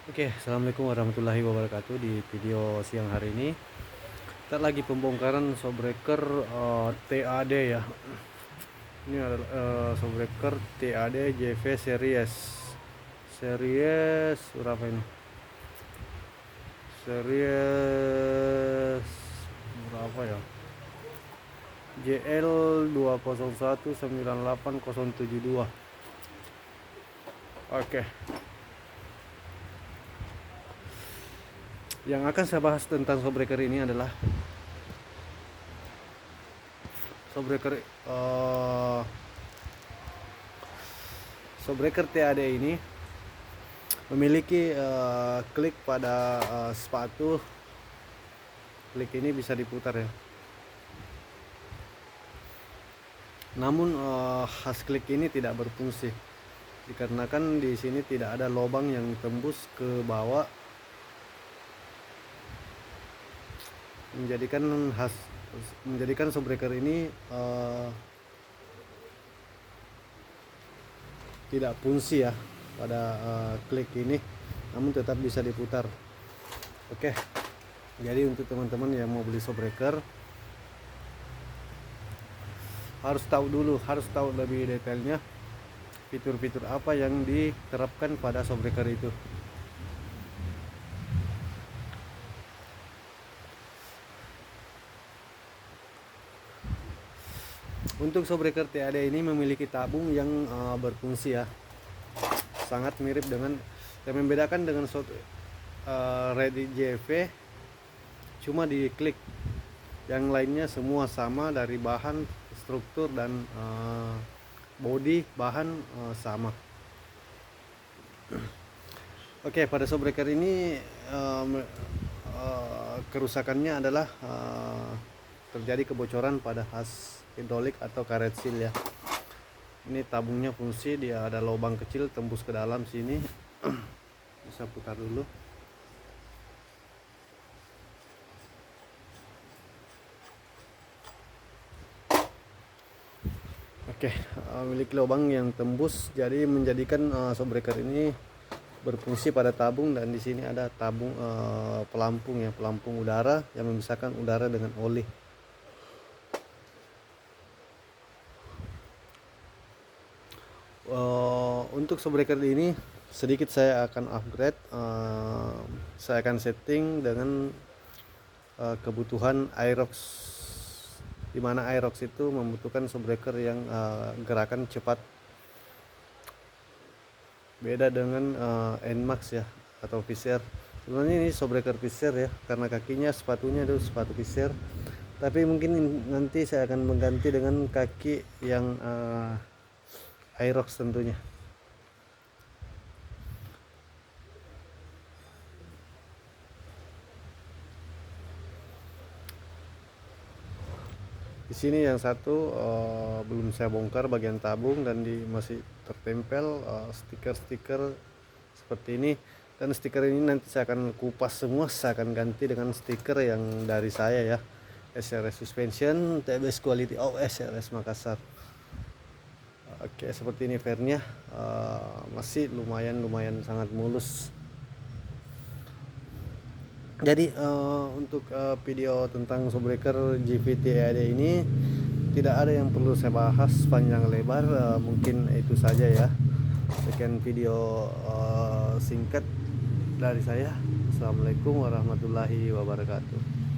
Oke, assalamualaikum warahmatullahi wabarakatuh. Di video siang hari ini, kita lagi pembongkaran showbreaker TAD ya. Ini adalah showbreaker TAD JV series. Series berapa ini? Series berapa ya? JL 201987072. Oke. Yang akan saya bahas tentang showbreaker ini adalah showbreaker TAD ini memiliki klik pada sepatu. Klik ini bisa diputar ya. Namun khas klik ini tidak berfungsi dikarenakan di sini tidak ada lubang yang tembus ke bawah, menjadikan showbreaker ini tidak fungsi ya pada klik ini, namun tetap bisa diputar. Oke, jadi untuk teman-teman yang mau beli showbreaker harus tahu lebih detailnya fitur-fitur apa yang diterapkan pada showbreaker itu. Untuk showbreaker TAD ini memiliki tabung yang berfungsi ya, sangat mirip dengan yang membedakan dengan Ready JV cuma di klik, yang lainnya semua sama dari bahan, struktur dan body bahan sama. Oke, pada showbreaker ini kerusakannya adalah terjadi kebocoran pada as hidrolik atau karet seal ya. Ini tabungnya fungsi, dia ada lubang kecil tembus ke dalam sini. Bisa putar dulu. Oke, memiliki lubang yang tembus, jadi menjadikan showbreaker ini berfungsi pada tabung, dan di sini ada tabung pelampung ya, pelampung udara yang memisahkan udara dengan oli. Untuk showbreaker ini sedikit saya akan upgrade. Saya akan setting dengan kebutuhan Aerox, dimana Aerox itu membutuhkan showbreaker yang gerakan cepat, beda dengan Nmax ya atau Fisher. Sebenarnya ini showbreaker Fisher ya, karena kakinya sepatunya itu sepatu Fisher, tapi mungkin nanti saya akan mengganti dengan kaki yang Aerox tentunya. Di sini yang satu belum saya bongkar bagian tabung, dan masih tertempel stiker-stiker seperti ini. Dan stiker ini nanti saya akan kupas semua, saya akan ganti dengan stiker yang dari saya ya, SRS Suspension TBS Quality of SRS Makassar. Oke, seperti ini fairnya, masih lumayan sangat mulus. Jadi untuk video tentang showbreaker JV TAD ini tidak ada yang perlu saya bahas panjang lebar, mungkin itu saja ya. Sekian video singkat dari saya. Assalamualaikum warahmatullahi wabarakatuh.